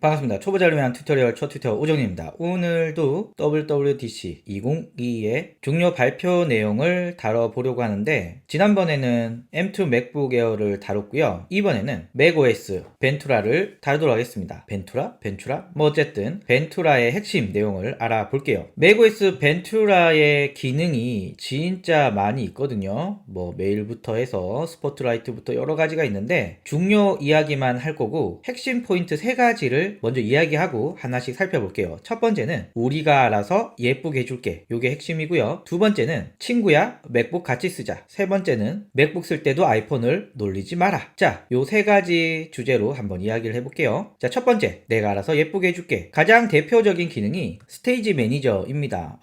반갑습니다. 초보자를 위한 튜토리얼 초튜터 오정입니다. 오늘도 WWDC 2022의 중요 발표 내용을 다뤄보려고 하는데, 지난번에는 M2 맥북 에어를 다뤘고요. 이번에는 맥OS 벤투라를 다루도록 하겠습니다. 벤투라? 뭐 어쨌든 벤투라의 핵심 내용을 알아볼게요. 맥OS 벤투라의 기능이 진짜 많이 있거든요. 뭐 메일부터 해서 스포트라이트부터 여러 가지가 있는데, 중요 이야기만 할 거고 핵심 포인트 3가지를 먼저 이야기하고 하나씩 살펴볼게요. 첫 번째는 우리가 알아서 예쁘게 해줄게. 요게 핵심이고요. 두 번째는 친구야 맥북 같이 쓰자. 세 번째는 맥북 쓸 때도 아이폰을 놀리지 마라. 자, 요 3가지 주제로 한번 이야기를 해볼게요. 자, 첫 번째, 내가 알아서 예쁘게 해줄게. 가장 대표적인 기능이 스테이지 매니저입니다.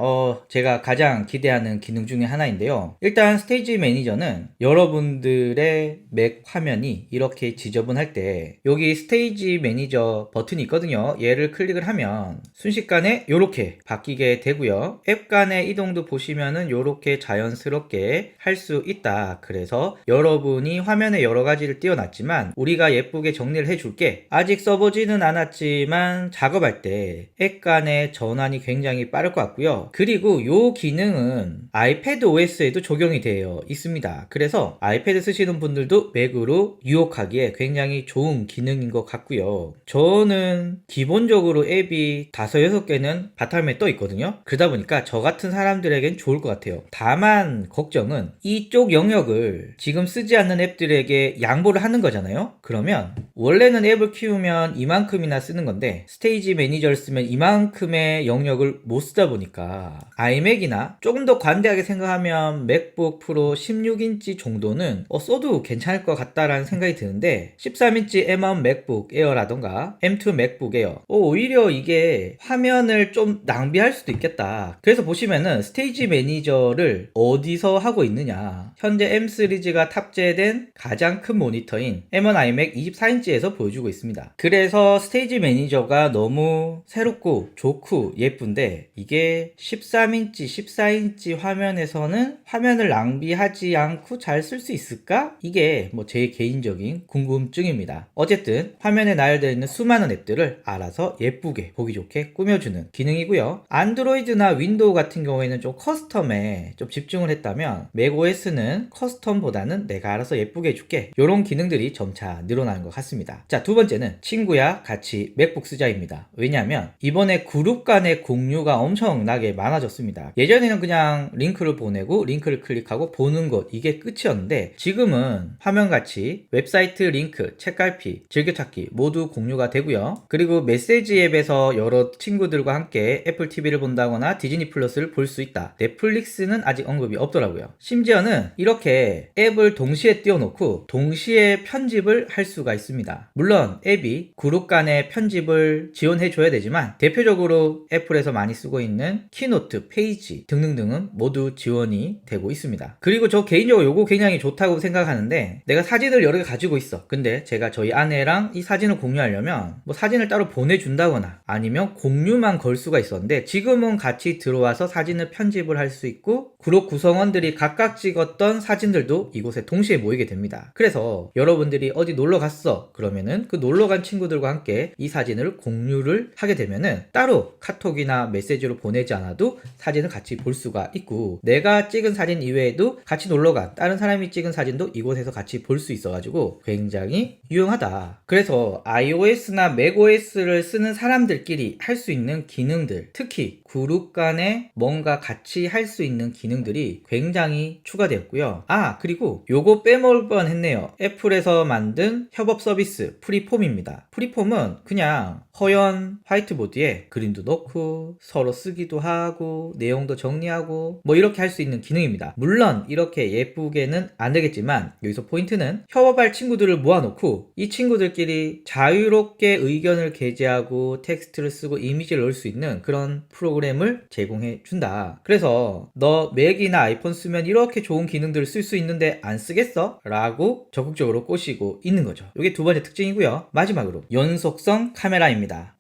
제가 가장 기대하는 기능 중에 하나인데요. 일단 스테이지 매니저는 여러분들의 맥 화면이 이렇게 지저분할 때 여기 스테이지 매니저 버튼이 있거든요. 얘를 클릭을 하면 순식간에 이렇게 바뀌게 되고요. 앱 간의 이동도 보시면은 이렇게 자연스럽게 할 수 있다. 그래서 여러분이 화면에 여러 가지를 띄워놨지만 우리가 예쁘게 정리를 해줄게. 아직 써보지는 않았지만 작업할 때 앱 간의 전환이 굉장히 빠를 것 같고요. 그리고 이 기능은 아이패드 OS에도 적용이 되어 있습니다. 그래서 아이패드 쓰시는 분들도 맥으로 유혹하기에 굉장히 좋은 기능인 것 같고요. 저는 기본적으로 앱이 5-6개는 바탕에 떠 있거든요. 그러다 보니까 저 같은 사람들에겐 좋을 것 같아요. 다만 걱정은 이쪽 영역을 지금 쓰지 않는 앱들에게 양보를 하는 거잖아요. 그러면 원래는 앱을 키우면 이만큼이나 쓰는 건데 스테이지 매니저를 쓰면 이만큼의 영역을 못 쓰다 보니까 아이맥이나 조금 더 관대하게 생각하면 맥북 프로 16인치 정도는 써도 괜찮을 것 같다라는 생각이 드는데 13인치 M1 맥북 에어라던가 M2 맥북 에어 오히려 이게 화면을 좀 낭비할 수도 있겠다. 그래서 보시면은 스테이지 매니저를 어디서 하고 있느냐, 현재 M 시리즈가 탑재된 가장 큰 모니터인 M1 iMac 24인치에서 보여주고 있습니다. 그래서 스테이지 매니저가 너무 새롭고 좋고 예쁜데 이게 13인치 14인치 화면에서는 화면을 낭비하지 않고 잘 쓸 수 있을까? 이게 뭐 제 개인적인 궁금증입니다. 어쨌든 화면에 나열되어 있는 수많은 앱들을 알아서 예쁘게 보기 좋게 꾸며주는 기능이고요. 안드로이드나 윈도우 같은 경우에는 좀 커스텀에 좀 집중을 했다면 맥OS는 커스텀보다는 내가 알아서 예쁘게 해줄게. 이런 기능들이 점차 늘어나는 것 같습니다. 자, 두 번째는 친구야 같이 맥북 쓰자입니다. 왜냐하면 이번에 그룹 간의 공유가 엄청나게 많아졌습니다. 예전에는 그냥 링크를 보내고 링크를 클릭하고 보는 것, 이게 끝이었는데 지금은 화면같이 웹사이트 링크, 책갈피, 즐겨찾기 모두 공유가 되고요. 그리고 메시지 앱에서 여러 친구들과 함께 애플 TV를 본다거나 디즈니 플러스를 볼 수 있다. 넷플릭스는 아직 언급이 없더라고요. 심지어는 이렇게 앱을 동시에 띄워놓고 동시에 편집을 할 수가 있습니다. 물론 앱이 그룹 간의 편집을 지원해줘야 되지만 대표적으로 애플에서 많이 쓰고 있는 키노트, 페이지 등등등은 모두 지원이 되고 있습니다. 그리고 저 개인적으로 요거 굉장히 좋다고 생각하는데, 내가 사진을 여러 개 가지고 있어. 근데 제가 저희 아내랑 이 사진을 공유하려면 뭐 사진을 따로 보내준다거나 아니면 공유만 걸 수가 있었는데 지금은 같이 들어와서 사진을 편집을 할 수 있고 그룹 구성원들이 각각 찍었던 사진들도 이곳에 동시에 모이게 됩니다. 그래서 여러분들이 어디 놀러 갔어 그러면은 그 놀러 간 친구들과 함께 이 사진을 공유를 하게 되면은 따로 카톡이나 메시지로 보내지 않아도 사진을 같이 볼 수가 있고, 내가 찍은 사진 이외에도 같이 놀러 간 다른 사람이 찍은 사진도 이곳에서 같이 볼 수 있어가지고 굉장히 유용하다. 그래서 iOS나 macOS를 쓰는 사람들끼리 할 수 있는 기능들, 특히 그룹 간에 뭔가 같이 할 수 있는 기능들이 굉장히 추가되었고요. 그리고 요거 빼먹을 뻔했네요. 애플에서 만든 협업 서비스 프리폼입니다. 프리폼은 그냥 허연 화이트보드에 그림도 넣고 서로 쓰기도 하고 내용도 정리하고 뭐 이렇게 할 수 있는 기능입니다. 물론 이렇게 예쁘게는 안 되겠지만 여기서 포인트는 협업할 친구들을 모아놓고 이 친구들끼리 자유롭게 의견을 게재하고 텍스트를 쓰고 이미지를 넣을 수 있는 그런 프로그램을 제공해 준다. 그래서 너 맥이나 아이폰 쓰면 이렇게 좋은 기능들을 쓸 수 있는데 안 쓰겠어? 라고 적극적으로 꼬시고 있는 거죠. 이게 두 번째 특징이고요. 마지막으로 연속성 카메라입니다.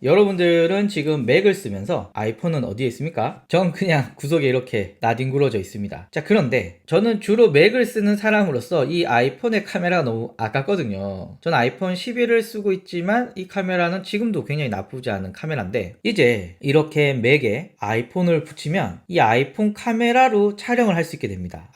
여러분들은 지금 맥을 쓰면서 아이폰은 어디에 있습니까? 전 그냥 구석에 이렇게 나뒹굴어져 있습니다. 자, 그런데 저는 주로 맥을 쓰는 사람으로서 이 아이폰의 카메라가 너무 아깝거든요. 전 아이폰 11을 쓰고 있지만 이 카메라는 지금도 굉장히 나쁘지 않은 카메라인데, 이제 이렇게 맥에 아이폰을 붙이면 이 아이폰 카메라로 촬영을 할 수 있게 됩니다.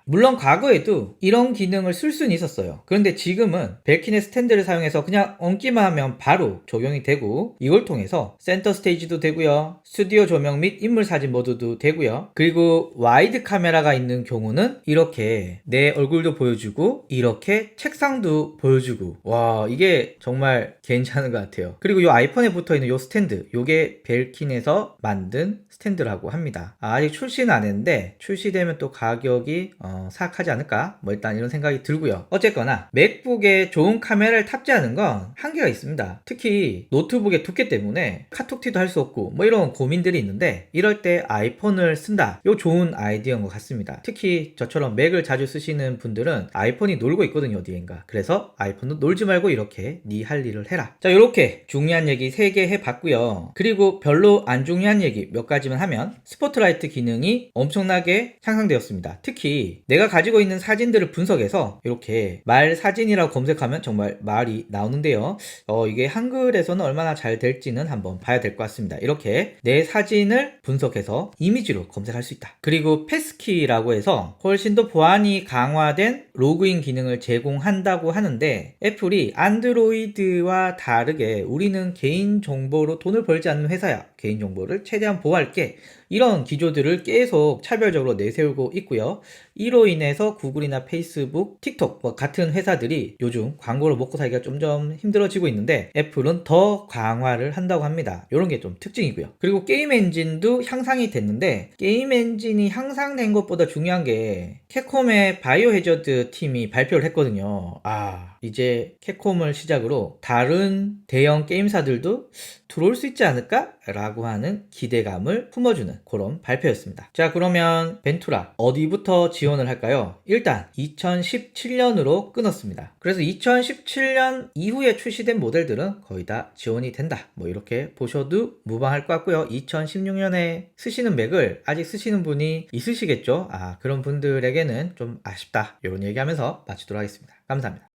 물론 과거에도 이런 기능을 쓸 수는 있었어요. 그런데 지금은 벨킨의 스탠드를 사용해서 그냥 얹기만 하면 바로 적용이 되고, 이걸 통해서 센터 스테이지도 되고요, 스튜디오 조명 및 인물 사진 모드도 되고요, 그리고 와이드 카메라가 있는 경우는 이렇게 내 얼굴도 보여주고 이렇게 책상도 보여주고, 와, 이게 정말 괜찮은 것 같아요. 그리고 이 아이폰에 붙어있는 이 스탠드, 이게 벨킨에서 만든 스탠드라고 합니다. 아직 출시는 안 했는데 출시되면 또 가격이 사악하지 않을까? 뭐 일단 이런 생각이 들고요. 어쨌거나 맥북에 좋은 카메라를 탑재하는 건 한계가 있습니다. 특히 노트북의 두께 때문에 카톡티도 할 수 없고 뭐 이런 고민들이 있는데, 이럴 때 아이폰을 쓴다, 요 좋은 아이디어인 것 같습니다. 특히 저처럼 맥을 자주 쓰시는 분들은 아이폰이 놀고 있거든요, 어디엔가. 그래서 아이폰도 놀지 말고 이렇게 네 할 일을 해라. 자, 이렇게 중요한 얘기 3개 해봤고요. 그리고 별로 안 중요한 얘기 몇 가지만 하면, 스포트라이트 기능이 엄청나게 향상되었습니다. 특히 내가 가지고 있는 사진들을 분석해서 이렇게 말 사진이라고 검색하면 정말 말이 나오는데요. 이게 한글에서는 얼마나 잘 될지는 한번 봐야 될 것 같습니다. 이렇게 내 사진을 분석해서 이미지로 검색할 수 있다. 그리고 패스키라고 해서 훨씬 더 보안이 강화된 로그인 기능을 제공한다고 하는데, 애플이 안드로이드와 다르게 우리는 개인정보로 돈을 벌지 않는 회사야, 개인정보를 최대한 보호할게, 이런 기조들을 계속 차별적으로 내세우고 있고요. 이로 인해서 구글이나 페이스북, 틱톡 같은 회사들이 요즘 광고를 먹고 살기가 점점 힘들어지고 있는데, 애플은 더 강화를 한다고 합니다. 이런 게 좀 특징이고요. 그리고 게임 엔진도 향상이 됐는데, 게임 엔진이 향상된 것보다 중요한 게 캡콤의 바이오 해저드 팀이 발표를 했거든요. 이제 캡콤을 시작으로 다른 대형 게임사들도 들어올 수 있지 않을까? 라고 하는 기대감을 품어주는 그런 발표였습니다. 자, 그러면 벤투라 어디부터 지원을 할까요? 일단 2017년으로 끊었습니다. 그래서 2017년 이후에 출시된 모델들은 거의 다 지원이 된다, 뭐 이렇게 보셔도 무방할 것 같고요. 2016년에 쓰시는 맥을 아직 쓰시는 분이 있으시겠죠? 그런 분들에게는 좀 아쉽다, 이런 얘기하면서 마치도록 하겠습니다. 감사합니다.